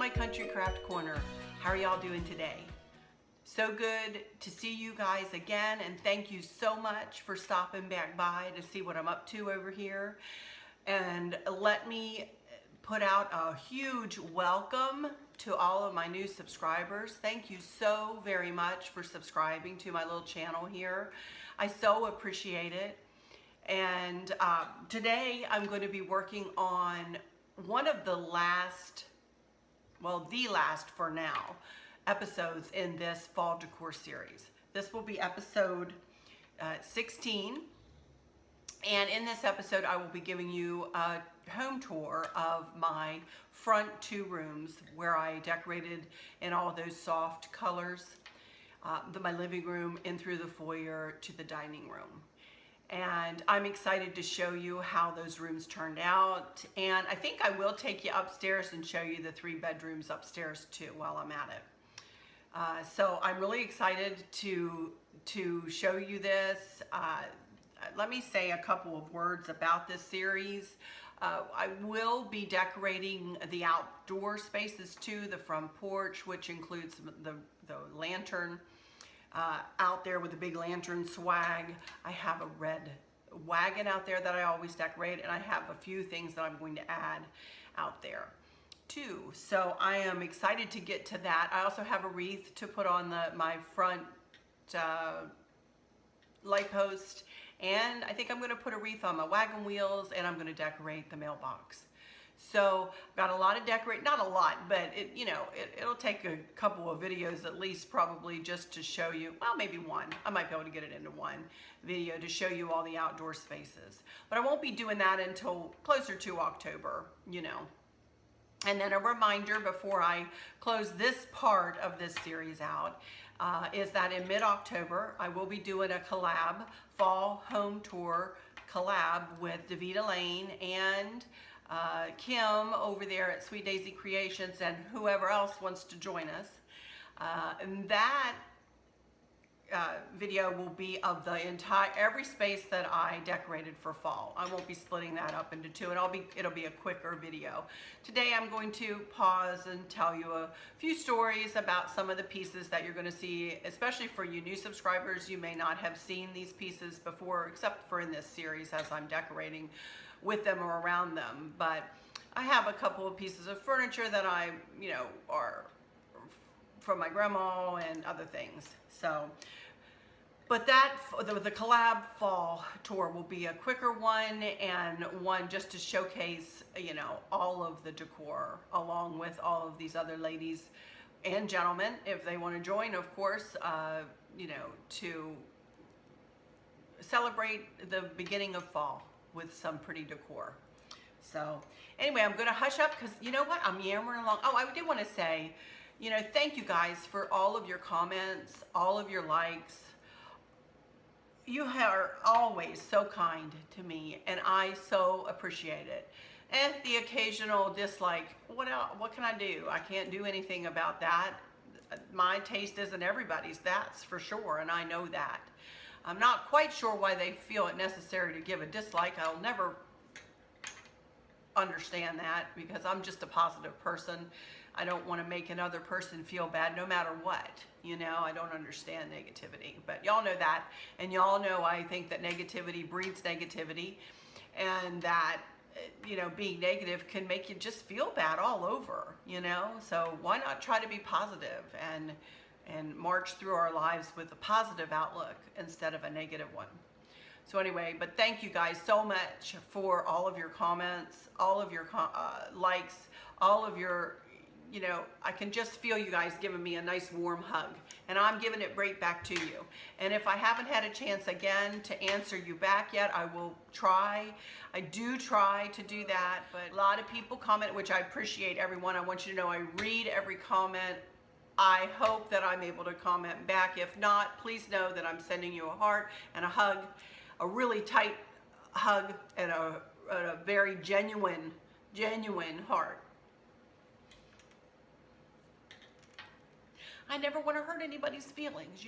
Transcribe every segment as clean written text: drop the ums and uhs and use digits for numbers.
my Country Craft Corner. How are y'all doing today? So good to see you guys again, and thank you so much for stopping back by to see what I'm up to over here. And let me put out a huge welcome to all of my new subscribers. Thank you so very much for subscribing to my little channel here. I so appreciate it. And today I'm going to be working on one of the last, well, the last for now, episodes in this fall decor series. This will be episode 16. And in this episode, I will be giving you a home tour of my front two rooms where I decorated in all of those soft colors, my living room in through the foyer to the dining room. And I'm excited to show you how those rooms turned out. And I think I will take you upstairs and show you the 3 bedrooms upstairs too while I'm at it. So I'm really excited to show you this. Let me say a couple of words about this series. I will be decorating the outdoor spaces too, the front porch, which includes the lantern out there with the big lantern swag. I have a red wagon out there that I always decorate, and I have a few things that I'm going to add out there too. So I am excited to get to that. I also have a wreath to put on my front light post, and I think I'm going to put a wreath on my wagon wheels, and I'm going to decorate the mailbox. So I've got a lot of decorate, not a lot, but it'll take a couple of videos at least, probably, just to show you, well, maybe one. I might be able to get it into one video to show you all the outdoor spaces. But I won't be doing that until closer to October, And then a reminder before I close this part of this series out is that in mid-October, I will be doing a collab, fall home tour collab with Davita Lane and Kim over there at Sweet Daisy Creations and whoever else wants to join us. And that video will be of the every space that I decorated for fall. I won't be splitting that up into 2, and it'll be a quicker video. Today I'm going to pause and tell you a few stories about some of the pieces that you're going to see, especially for you new subscribers. You may not have seen these pieces before, except for in this series as I'm decorating with them or around them. But I have a couple of pieces of furniture that I, are from my grandma and other things. So, but the collab fall tour will be a quicker one, and one just to showcase, all of the decor along with all of these other ladies and gentlemen, if they want to join, of course, to celebrate the beginning of fall with some pretty decor. So anyway, I'm going to hush up because you know what? I'm yammering along. Oh, I did want to say, thank you guys for all of your comments, all of your likes. You are always so kind to me, and I so appreciate it. And the occasional dislike, what can I do? I can't do anything about that. My taste isn't everybody's, that's for sure, and I know that. I'm not quite sure why they feel it necessary to give a dislike. I'll never understand that because I'm just a positive person. I don't want to make another person feel bad no matter what. I don't understand negativity. But y'all know that. And y'all know I think that negativity breeds negativity. And that, being negative can make you just feel bad all over, So why not try to be positive and march through our lives with a positive outlook instead of a negative one. So anyway, but thank you guys so much for all of your comments, all of your likes, all of your, I can just feel you guys giving me a nice warm hug, and I'm giving it right back to you. And if I haven't had a chance again to answer you back yet, I will try. I do try to do that, but a lot of people comment, which I appreciate everyone. I want you to know I read every comment. I hope that I'm able to comment back. If not, please know that I'm sending you a heart and a hug, a really tight hug, and a very genuine heart. I never want to hurt anybody's feelings,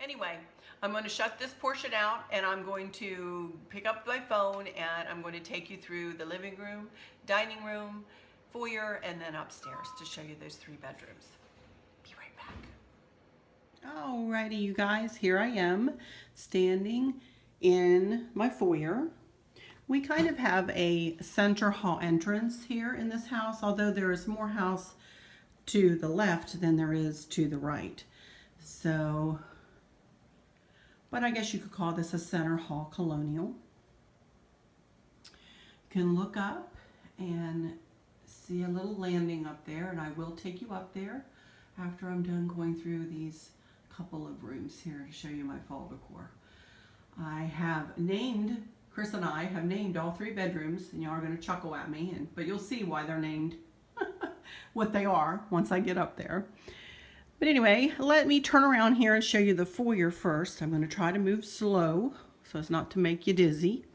Anyway, I'm going to shut this portion out, and I'm going to pick up my phone, and I'm going to take you through the living room, dining room, foyer, and then upstairs to show you those 3 bedrooms. Be right back. Alrighty, you guys, here I am standing in my foyer. We kind of have a center hall entrance here in this house, although there is more house to the left than there is to the right. So, but I guess you could call this a center hall colonial. You can look up and see a little landing up there, and I will take you up there after I'm done going through these couple of rooms here to show you my fall decor. Chris and I have named all 3 bedrooms, and y'all are going to chuckle at me, but you'll see why they're named what they are once I get up there. But anyway, let me turn around here and show you the foyer first. I'm going to try to move slow so as not to make you dizzy.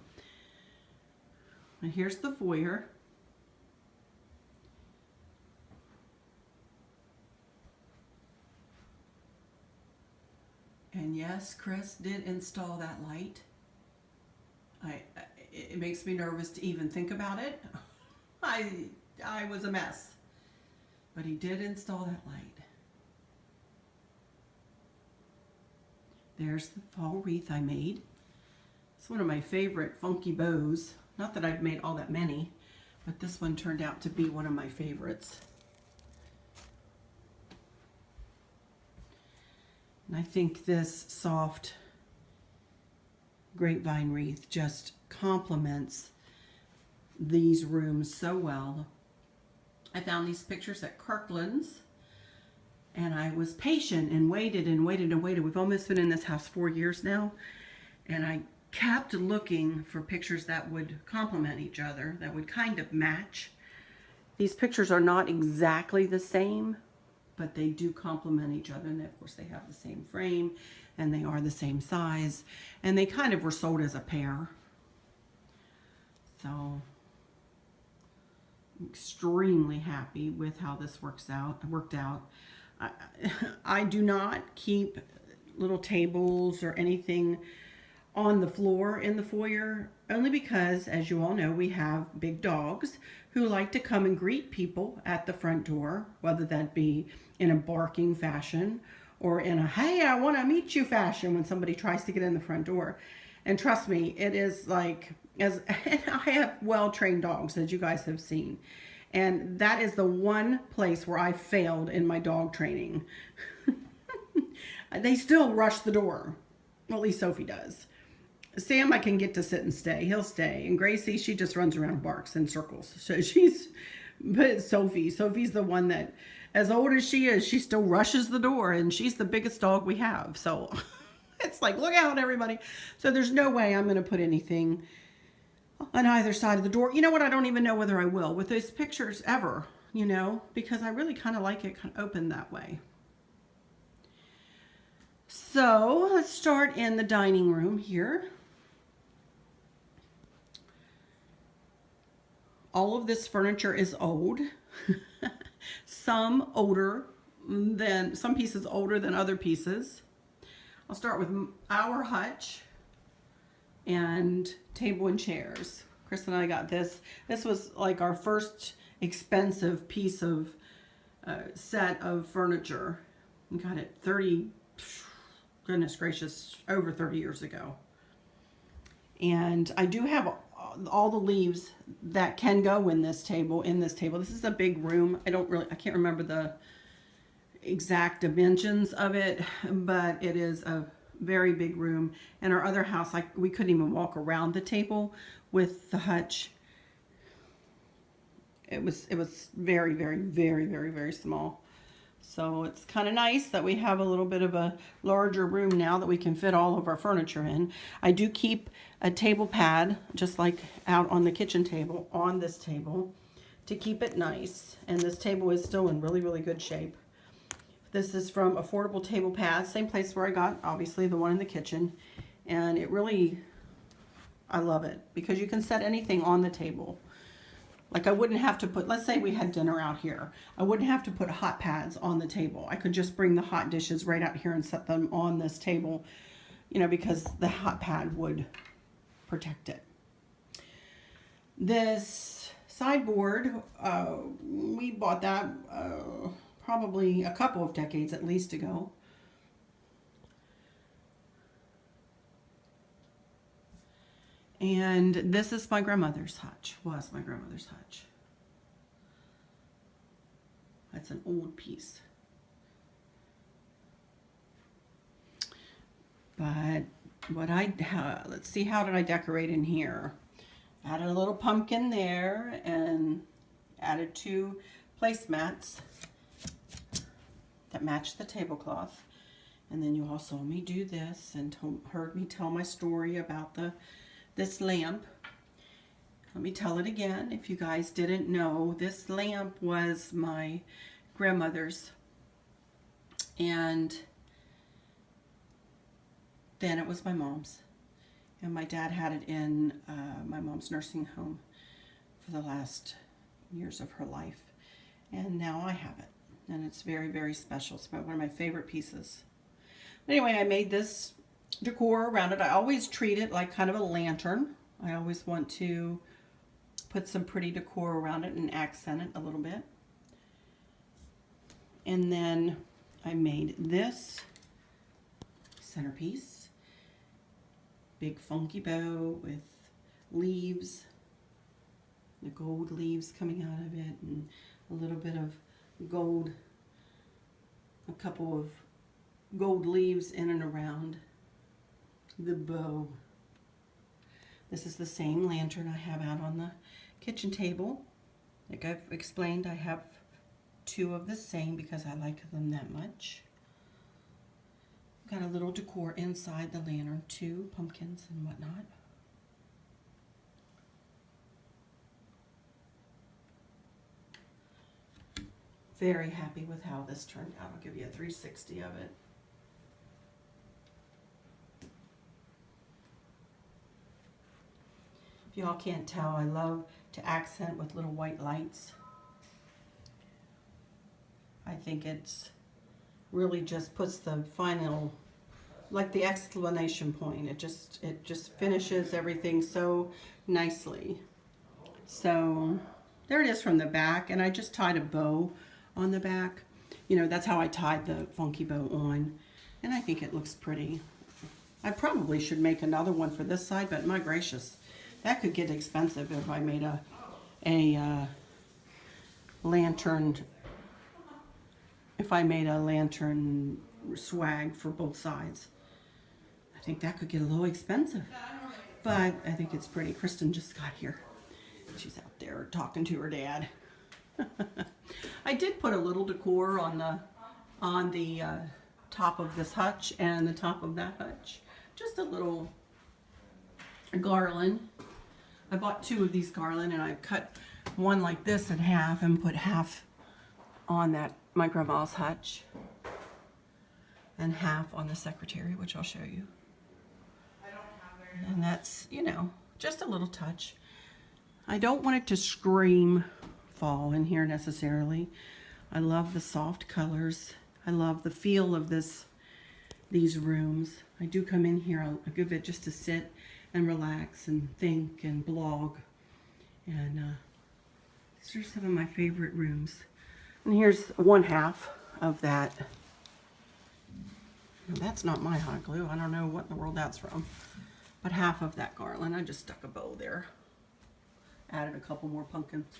And here's the foyer. And yes, Chris did install that light. It makes me nervous to even think about it. I was a mess. But he did install that light. There's the fall wreath I made. It's one of my favorite funky bows. Not that I've made all that many, but this one turned out to be one of my favorites. And I think this soft grapevine wreath just complements these rooms so well. I found these pictures at Kirkland's, and I was patient and waited and waited and waited. We've almost been in this house 4 years now, and I kept looking for pictures that would complement each other, that would kind of match. These pictures are not exactly the same, but they do complement each other, and of course they have the same frame, and they are the same size, and they kind of were sold as a pair. So I'm extremely happy with how this worked out. I do not keep little tables or anything on the floor in the foyer, only because, as you all know, we have big dogs who like to come and greet people at the front door, whether that be in a barking fashion or in a, hey, I want to meet you fashion when somebody tries to get in the front door. And trust me, it is like, and I have well-trained dogs, as you guys have seen. And that is the one place where I failed in my dog training. They still rush the door. Well, at least Sophie does. Sam, I can get to sit and stay. He'll stay. And Gracie, she just runs around and barks in circles. So but Sophie's the one that, as old as she is, she still rushes the door, and she's the biggest dog we have. So it's like, look out, everybody. So there's no way I'm going to put anything on either side of the door. You know what? I don't even know whether I will with those pictures ever, you know, because I really kind of like it kind of open that way. So let's start in the dining room here. All of this furniture is old. Some pieces older than other pieces. I'll start with our hutch and table and chairs. Chris and I got this. This was like our first expensive piece of set of furniture. We got it goodness gracious, over 30 years ago. And I do have all the leaves that can go in this table. This is a big room. I can't remember the exact dimensions of it, but it is a very big room. And our other house, we couldn't even walk around the table with the hutch. It was very, very, very, very, very small. So it's kind of nice that we have a little bit of a larger room now that we can fit all of our furniture in. I do keep a table pad, just like out on the kitchen table, on this table to keep it nice. And this table is still in really, really good shape. This is from Affordable Table Pads, same place where I got, obviously, the one in the kitchen. And it really, I love it because you can set anything on the table. Like I wouldn't have to put, let's say we had dinner out here. I wouldn't have to put hot pads on the table. I could just bring the hot dishes right out here and set them on this table, you know, because the hot pad would protect it. This sideboard, we bought that probably a couple of decades at least ago. And this is my grandmother's hutch, was my grandmother's hutch. That's an old piece. But let's see, how did I decorate in here? Added a little pumpkin there and added 2 placemats that match the tablecloth. And then you all saw me do this and heard me tell my story about this lamp. Let me tell it again. If you guys didn't know, this lamp was my grandmother's, and then it was my mom's. And my dad had it in my mom's nursing home for the last years of her life. And now I have it. And it's very, very special. It's one of my favorite pieces. Anyway, I made this decor around it. I always treat it like kind of a lantern. I always want to put some pretty decor around it and accent it a little bit. And then I made this centerpiece. Big funky bow with leaves, the gold leaves coming out of it, and a little bit of gold, a couple of gold leaves in and around the bow. This is the same lantern I have out on the kitchen table. Like I've explained, I have 2 of the same because I like them that much. Got a little decor inside the lantern, 2 pumpkins and whatnot. Very happy with how this turned out. I'll give you a 360 of it. If y'all can't tell, I love to accent with little white lights. I think it's really just puts the final, like the exclamation point. It just finishes everything so nicely. So there it is from the back, and I just tied a bow on the back. You know, that's how I tied the funky bow on, and I think it looks pretty. I probably should make another one for this side, but my gracious, that could get expensive if I made a lantern. If I made a lantern swag for both sides, I think that could get a little expensive. But I think it's pretty. Kristen just got here. She's out there talking to her dad. I did put a little decor on the top of this hutch and the top of that hutch. Just a little garland. I bought 2 of these garland, and I cut one like this in half and put half on that my grandma's hutch and half on the secretary, which I'll show you. And that's, you know, just a little touch. I don't want it to scream fall in here necessarily. I love the soft colors. I love the feel of these rooms. I do come in here a good bit just to sit and relax and think and blog. And these are some of my favorite rooms. And here's 1/2 of that. Now, that's not my hot glue. I don't know what in the world that's from. But half of that garland, I just stuck a bow there. Added a couple more pumpkins.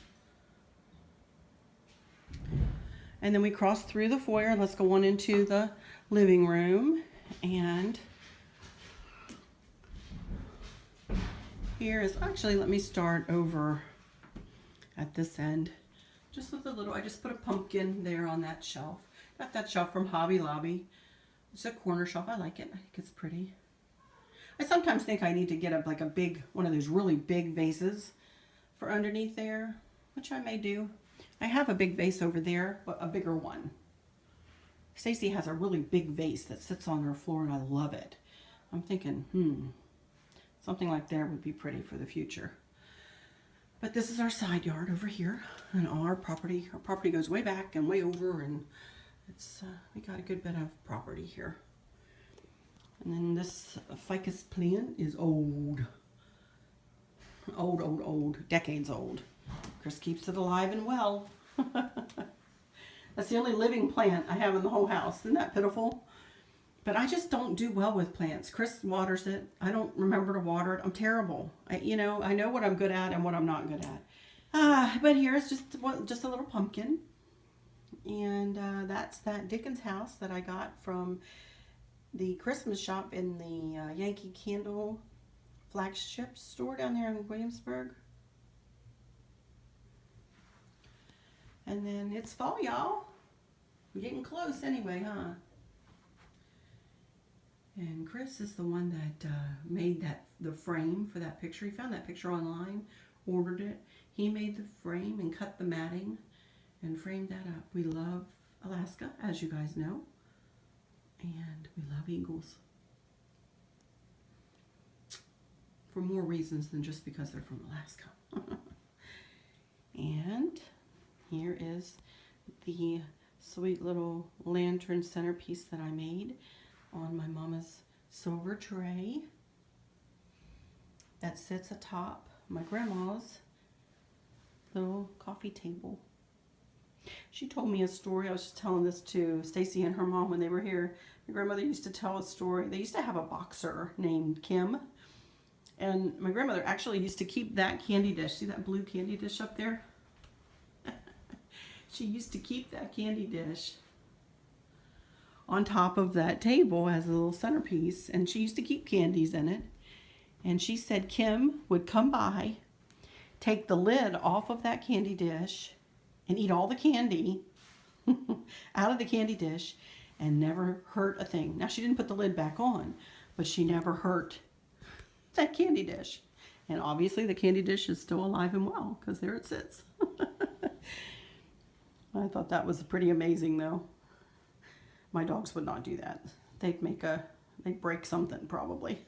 And then we cross through the foyer. Let's go on into the living room. And here is, actually, let me start over at this end. Just with a little, I just put a pumpkin there on that shelf. Got that shelf from Hobby Lobby. It's a corner shelf. I like it. I think it's pretty. I sometimes think I need to get like a big, one of those really big vases for underneath there, which I may do. I have a big vase over there, but a bigger one. Stacy has a really big vase that sits on her floor, and I love it. I'm thinking, something like that would be pretty for the future. But this is our side yard over here, and our property goes way back and way over, and it's we got a good bit of property here. And then this ficus plant is old, decades old. Chris keeps it alive and well. That's the only living plant I have in the whole house. Isn't that pitiful? But I just don't do well with plants. Chris waters it. I don't remember to water it. I'm terrible. I know what I'm good at and what I'm not good at. But here's just a little pumpkin. And that's that Dickens house that I got from the Christmas shop in the Yankee Candle flagship store down there in Williamsburg. And then it's fall, y'all. We're getting close anyway, huh? And Chris is the one that made the frame for that picture. He found that picture online, ordered it. He made the frame and cut the matting and framed that up. We love Alaska, as you guys know. And we love eagles. For more reasons than just because they're from Alaska. And here is the sweet little lantern centerpiece that I made on my mama's silver tray that sits atop my grandma's little coffee table. She told me a story. I was just telling this to Stacy and her mom when they were here. My grandmother used to tell a story. They used to have a boxer named Kim. And my grandmother actually used to keep that candy dish. See that blue candy dish up there? She used to keep that candy dish on top of that table as a little centerpiece. And she used to keep candies in it. And she said Kim would come by, take the lid off of that candy dish, and eat all the candy out of the candy dish and never hurt a thing. Now, she didn't put the lid back on, but she never hurt that candy dish. And obviously the candy dish is still alive and well because there it sits. I thought that was pretty amazing though. My dogs would not do that. They'd break something probably.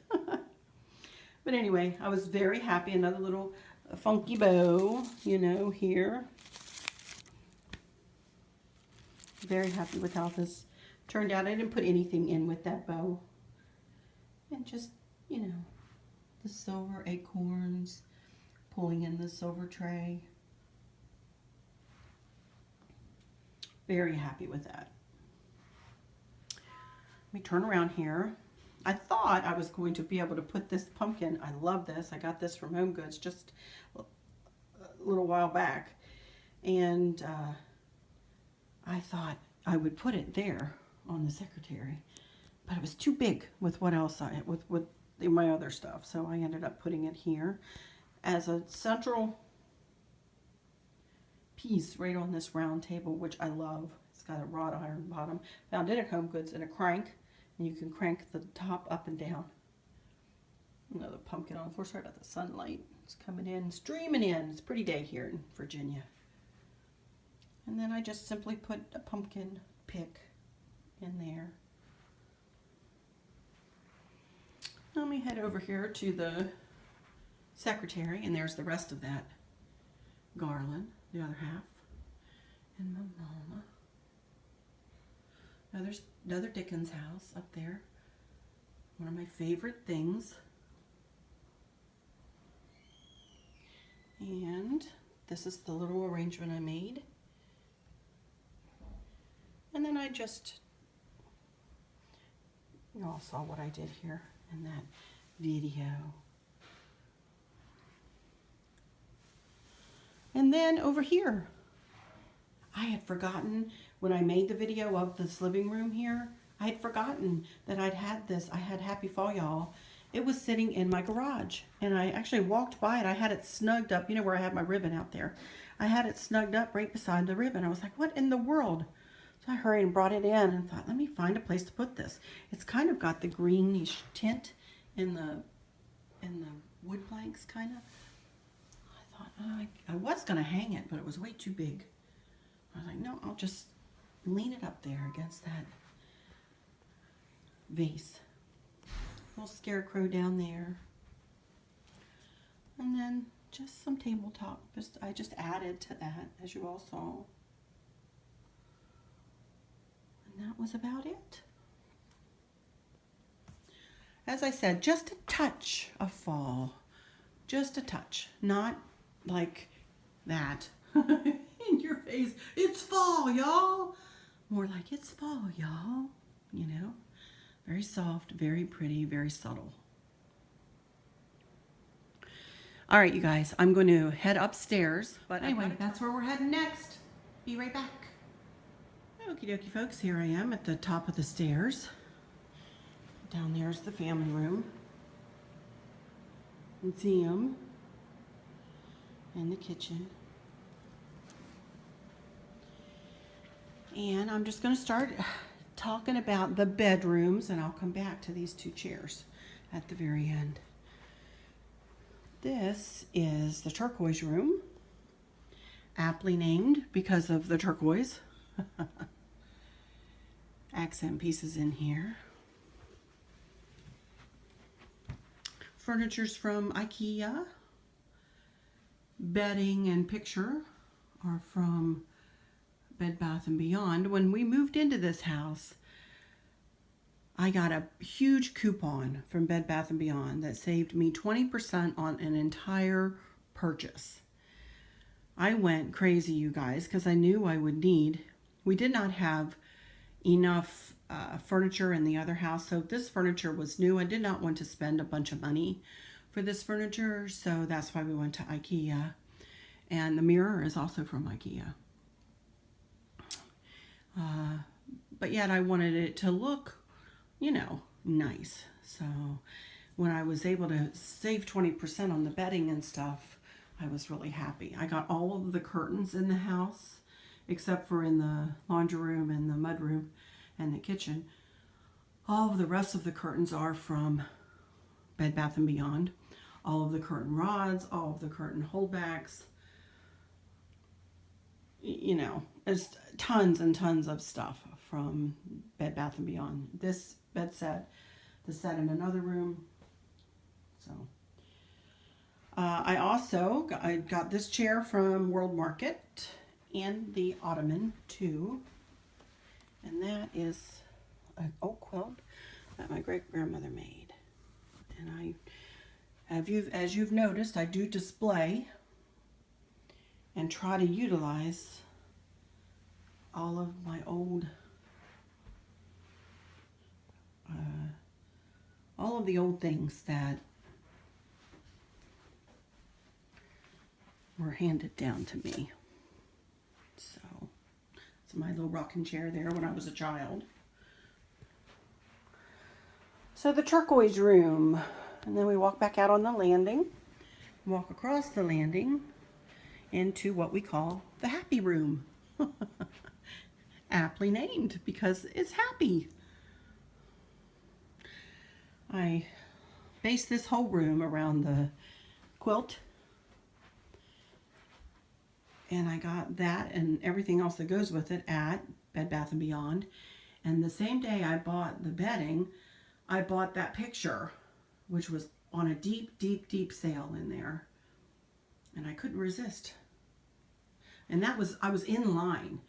But anyway, I was very happy. Another little funky bow, here. Very happy with how this turned out. I didn't put anything in with that bow. And just, the silver acorns, pulling in the silver tray. Very happy with that. Let me turn around here. I thought I was going to be able to put this pumpkin, I love this, I got this from Home Goods just a little while back, and I thought I would put it there on the secretary, but it was too big with what else with my other stuff, so I ended up putting it here as a central piece right on this round table, which I love. It's got a wrought iron bottom. Found it at Home Goods in a crank. And you can crank the top up and down. Another pumpkin on. Of course, right at the sunlight. It's coming in, streaming in. It's a pretty day here in Virginia. And then I just simply put a pumpkin pick in there. Let me head over here to the secretary, and there's the rest of that garland, the other half. And my mama. Now there's another Dickens house up there. One of my favorite things. And this is the little arrangement I made. And then I just, you all saw what I did here in that video. And then over here, I had forgotten when I made the video of this living room here, I had forgotten that I had Happy Fall, y'all. It was sitting in my garage, and I actually walked by it. I had it snugged up, where I had my ribbon out there. I had it snugged up right beside the ribbon. I was like, what in the world? So I hurried and brought it in and thought, let me find a place to put this. It's kind of got the greenish tint in the wood planks, kind of. I thought, I was going to hang it, but it was way too big. I was like, no, I'll just lean it up there against that vase. Little scarecrow down there. And then just some tabletop. I just added to that, as you all saw. And that was about it. As I said, just a touch of fall. Just a touch. Not like that in your face. It's fall, y'all. More like it's fall, y'all. You know, very soft, very pretty, very subtle. All right, you guys, I'm going to head upstairs. But anyway, that's where we're heading next. Be right back. Okie dokie, folks. Here I am at the top of the stairs. Down there's the family room. Museum. And the kitchen. And I'm just going to start talking about the bedrooms, and I'll come back to these two chairs at the very end. This is the turquoise room, aptly named because of the turquoise. Accent pieces in here. Furniture's from IKEA. Bedding and picture are from Bed Bath & Beyond. When we moved into this house, I got a huge coupon from Bed Bath & Beyond that saved me 20% on an entire purchase. I went crazy, you guys, because I knew I would need. We did not have enough furniture in the other house, so this furniture was new. I did not want to spend a bunch of money for this furniture, so that's why we went to IKEA. And the mirror is also from IKEA. But yet I wanted it to look, you know, nice. So when I was able to save 20% on the bedding and stuff, I was really happy. I got all of the curtains in the house, except for in the laundry room and the mud room and the kitchen. All of the rest of the curtains are from Bed Bath & Beyond. All of the curtain rods, all of the curtain holdbacks. You know, there's tons and tons of stuff from Bed Bath & Beyond. This bed set, the set in another room. So, I got this chair from World Market and the ottoman too. And that is an oak quilt that my great-grandmother made. And as you've noticed, I do display and try to utilize all of my old, all of the old things that were handed down to me. So, it's my little rocking chair there when I was a child. So the turquoise room, and then we walk back out on the landing, walk across the landing into what we call the happy room. Aptly named because it's happy. I based this whole room around the quilt, and I got that and everything else that goes with it at Bed Bath & Beyond. And the same day I bought the bedding, I bought that picture, which was on a deep, deep, deep sale in there. And I couldn't resist. And I was in line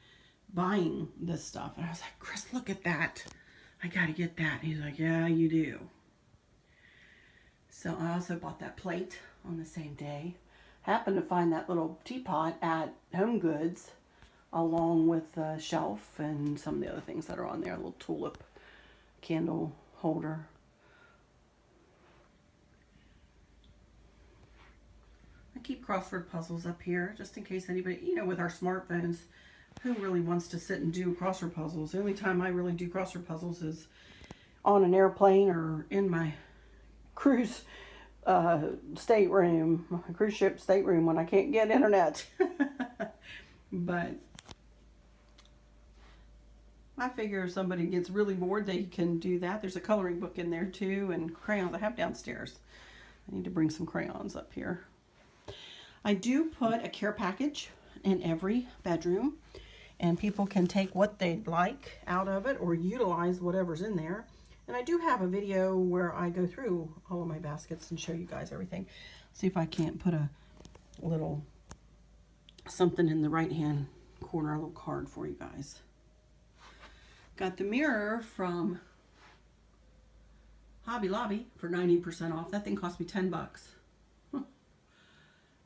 buying this stuff. And I was like, Chris, look at that. I got to get that. And he's like, yeah, you do. So I also bought that plate on the same day. Happened to find that little teapot at Home Goods along with the shelf and some of the other things that are on there. A little tulip candle holder. I keep crossword puzzles up here just in case anybody, you know, with our smartphones, who really wants to sit and do crossword puzzles? The only time I really do crossword puzzles is on an airplane or in my cruise stateroom, my cruise ship stateroom when I can't get internet. But I figure if somebody gets really bored, they can do that. There's a coloring book in there too, and crayons I have downstairs. I need to bring some crayons up here. I do put a care package in every bedroom, and people can take what they'd like out of it or utilize whatever's in there. And I do have a video where I go through all of my baskets and show you guys everything. See if I can't put a little something in the right hand corner, a little card for you guys. Got the mirror from Hobby Lobby for 90% off. That thing cost me 10 bucks.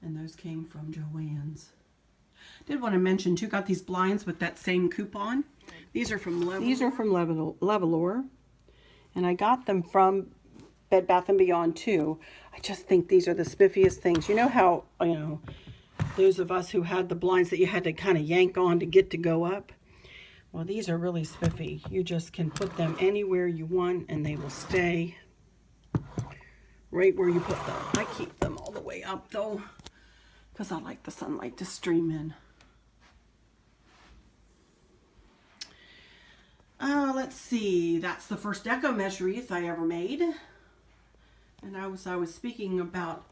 And those came from Joann's. Did want to mention too, got these blinds with that same coupon. These are from Levelor, and I got them from Bed Bath & Beyond too. I just think these are the spiffiest things. You know how, those of us who had the blinds that you had to kind of yank on to get to go up? Well, these are really spiffy. You just can put them anywhere you want and they will stay right where you put them. I keep them all the way up though, because I like the sunlight to stream in. Let's see, that's the first deco mesh wreath I ever made. And I was speaking about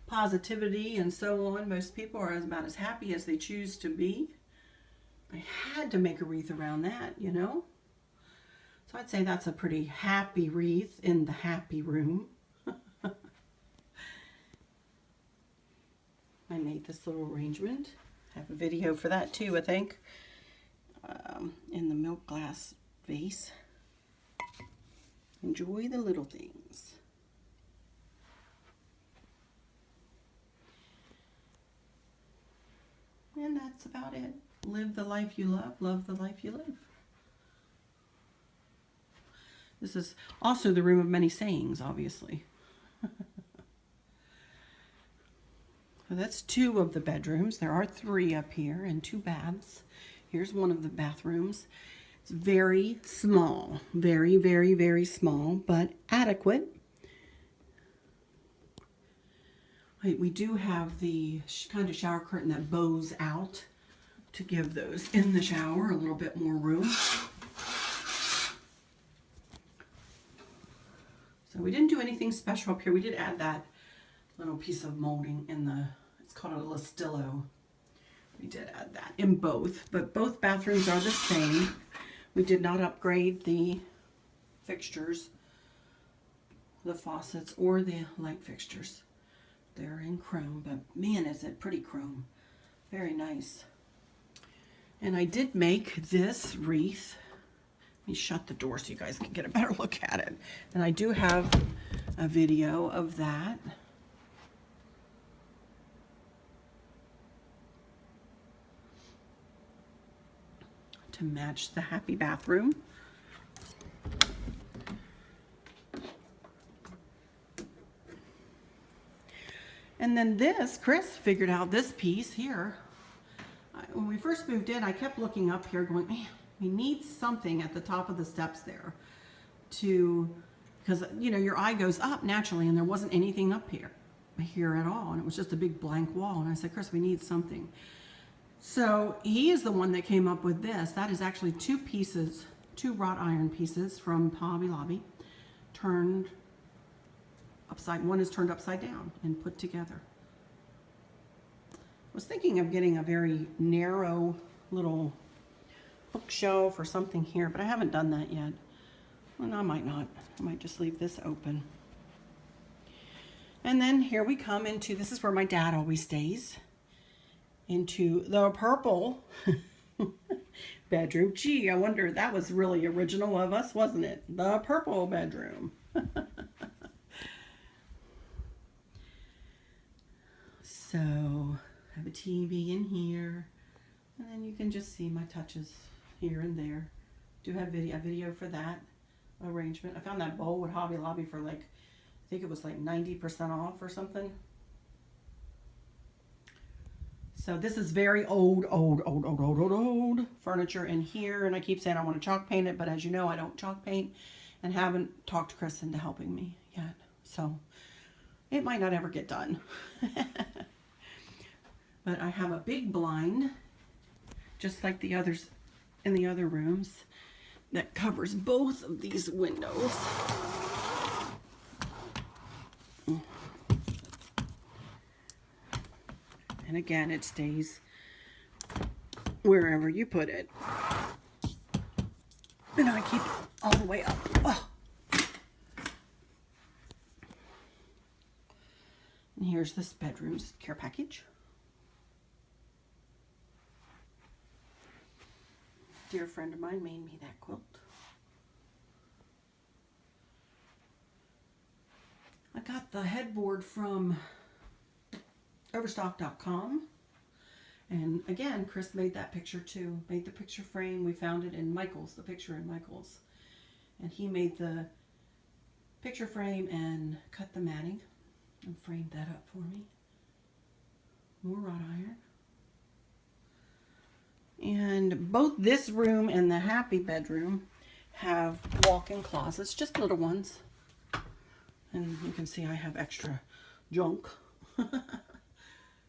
positivity and so on. Most people are about as happy as they choose to be. I had to make a wreath around that, you know. So I'd say that's a pretty happy wreath in the happy room. I made this little arrangement. I have a video for that too, I think, in the milk glass vase. Enjoy the little things. And that's about it. Live the life you love the life you live. This is also the room of many sayings, obviously. So that's 2 of the bedrooms. There are 3 up here and 2 baths. Here's one of the bathrooms. It's very small, very, very, very small, but adequate. We do have the kind of shower curtain that bows out to give those in the shower a little bit more room. So we didn't do anything special up here. We did add that little piece of molding in the, it's called a Listillo. We did add that in both, but both bathrooms are the same. We did not upgrade the fixtures, the faucets, or the light fixtures. They're in chrome, but man, is it pretty chrome. Very nice. And I did make this wreath. Let me shut the door so you guys can get a better look at it. And I do have a video of that. To match the happy bathroom. And then this, Chris figured out this piece here. When we first moved in, I kept looking up here going, man, we need something at the top of the steps there to, because you know, your eye goes up naturally and there wasn't anything up here at all. And it was just a big blank wall. And I said, Chris, we need something. So he is the one that came up with this. That is actually 2 pieces, 2 wrought iron pieces from Hobby Lobby, turned upside, one is turned upside down and put together. I was thinking of getting a very narrow little bookshelf or something here, but I haven't done that yet. Well, I might not. I might just leave this open. And then here we come into, this is where my dad always stays, into the purple bedroom. Gee, I wonder, that was really original of us, wasn't it? The purple bedroom. So, I have a TV in here, and then you can just see my touches here and there. Do have a video for that arrangement. I found that bowl at Hobby Lobby for like, I think it was like 90% off or something. So this is very old furniture in here, and I keep saying I want to chalk paint it, but as you know, I don't chalk paint and haven't talked Chris into helping me yet. So it might not ever get done. But I have a big blind, just like the others in the other rooms, that covers both of these windows. And again, it stays wherever you put it. And I keep it all the way up. Oh. And here's this bedroom's care package. A dear friend of mine made me that quilt. I got the headboard from Overstock.com, And again, Chris made that picture too. Made the picture frame. We found it in Michael's, the picture in Michael's. And he made the picture frame and cut the matting and framed that up for me. More wrought iron. And both this room and the happy bedroom have walk-in closets, just little ones. And you can see I have extra junk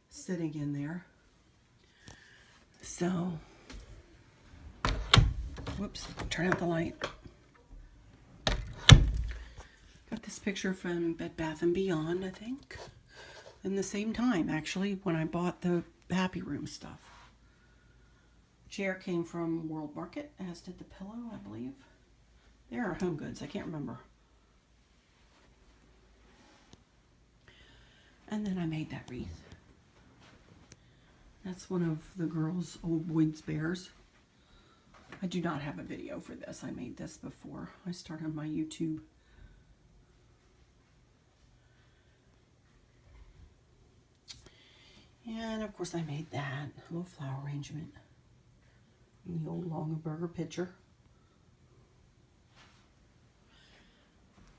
sitting in there. So, whoops, turn out the light. Got this picture from Bed Bath & Beyond, I think. In the same time, actually, when I bought the Happy Room stuff. Chair came from World Market, as did the pillow, I believe. They are Home Goods, I can't remember. And then I made that wreath. That's one of the girls' old Boyd's Bears. I do not have a video for this. I made this before I started my YouTube. And of course I made that little flower arrangement in the old Longaberger picture.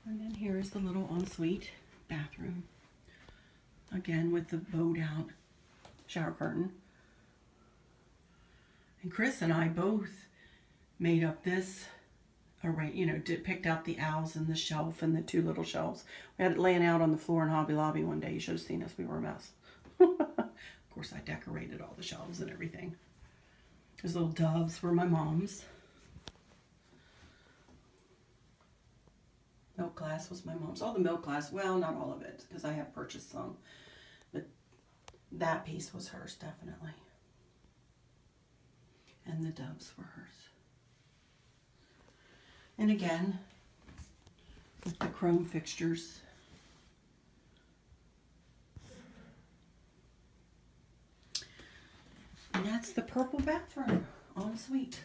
And then here is the little ensuite bathroom. Again with the bowed out shower curtain. And Chris and I both made up this array, you know, picked out the owls and the shelf and the two little shelves. We had it laying out on the floor in Hobby Lobby one day. You should have seen us. We were a mess. Of course, I decorated all the shelves and everything. Those little doves were my mom's. Milk glass was my mom's. All the milk glass, well, not all of it, because I have purchased some. But that piece was hers, definitely. And the doves were hers. And again, with the chrome fixtures. And that's the purple bathroom ensuite.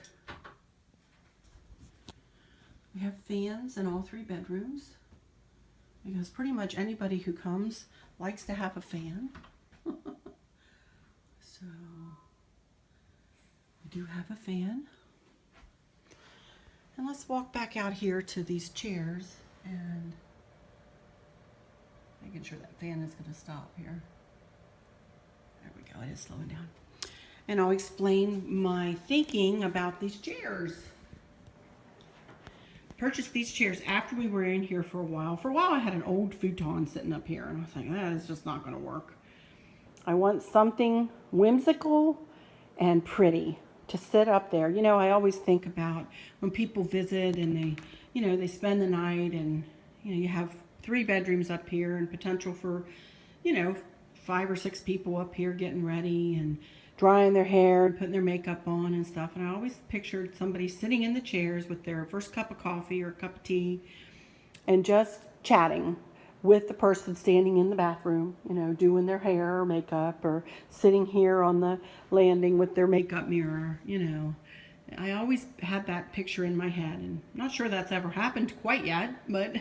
We have fans in all three bedrooms because pretty much anybody who comes likes to have a fan. So we do have a fan. And let's walk back out here to these chairs and making sure that fan is going to stop here. There we go, it is slowing down. And I'll explain my thinking about these chairs. Purchased these chairs after we were in here for a while. For a while I had an old futon sitting up here and I was like, that is just not going to work. I want something whimsical and pretty to sit up there. You know, I always think about when people visit and they, you know, they spend the night and, you know, you have 3 bedrooms up here and potential for, you know, 5 or 6 people up here getting ready and drying their hair and putting their makeup on and stuff. And I always pictured somebody sitting in the chairs with their first cup of coffee or cup of tea and just chatting with the person standing in the bathroom, you know, doing their hair or makeup, or sitting here on the landing with their makeup mirror, you know. I always had that picture in my head, and I'm not sure that's ever happened quite yet, but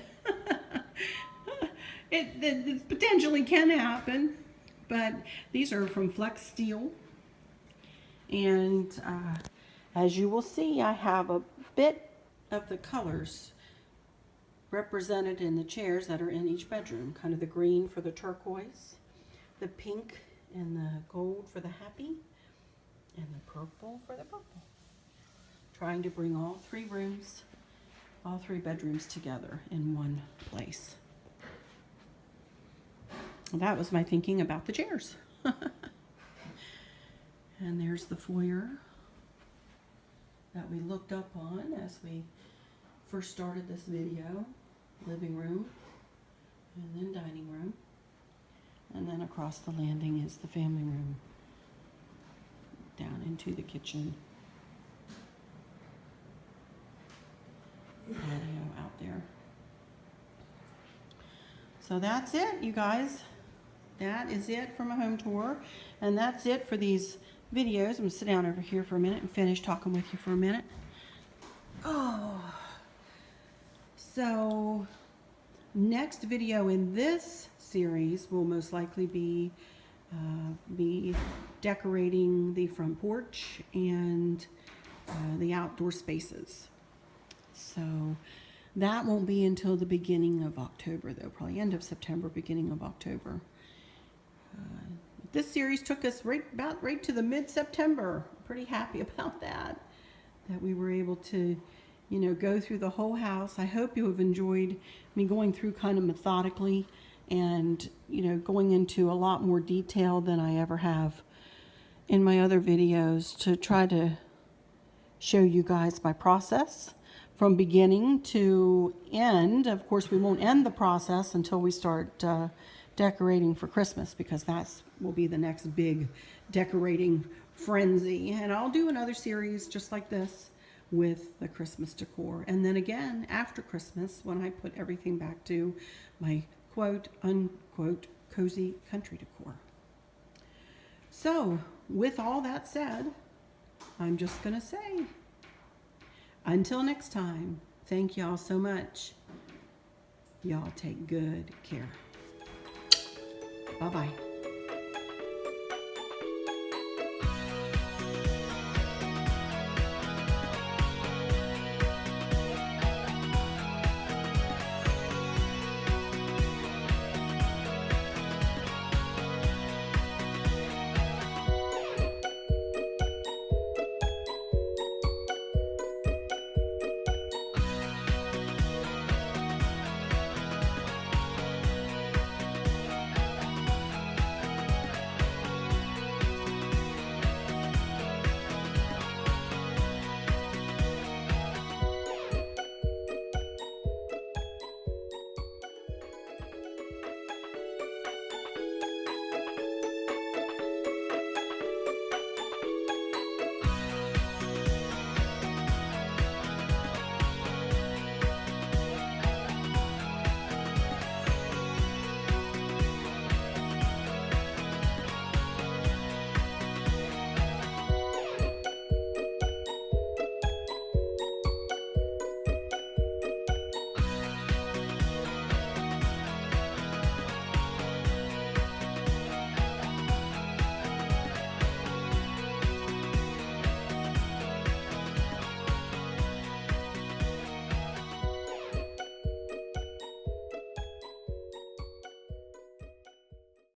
it potentially can happen. But these are from Flex Steel. And as you will see, I have a bit of the colors represented in the chairs that are in each bedroom. Kind of the green for the turquoise, the pink and the gold for the happy, and the purple for the purple. Trying to bring all 3 rooms, all 3 bedrooms together in one place. That was my thinking about the chairs. And there's the foyer that we looked up on as we first started this video. Living room, and then dining room, and then across the landing is the family room, down into the kitchen, patio out there. So that's it, you guys. That is it from a home tour, and that's it for these videos. I'm going to sit down over here for a minute and finish talking with you for a minute. Oh, so next video in this series will most likely be be decorating the front porch and the outdoor spaces. So that won't be until the beginning of October, though, probably end of September, beginning of October. This series took us right to the mid-September. Pretty happy about that we were able to, you know, go through the whole house. I hope you have enjoyed me going through kind of methodically and, you know, going into a lot more detail than I ever have in my other videos to try to show you guys my process from beginning to end. Of course, we won't end the process until we start decorating for Christmas, because that's will be the next big decorating frenzy. And I'll do another series just like this with the Christmas decor. And then again, after Christmas, when I put everything back to my quote, unquote, cozy country decor. So, with all that said, I'm just going to say, until next time, thank y'all so much. Y'all take good care. Bye-bye.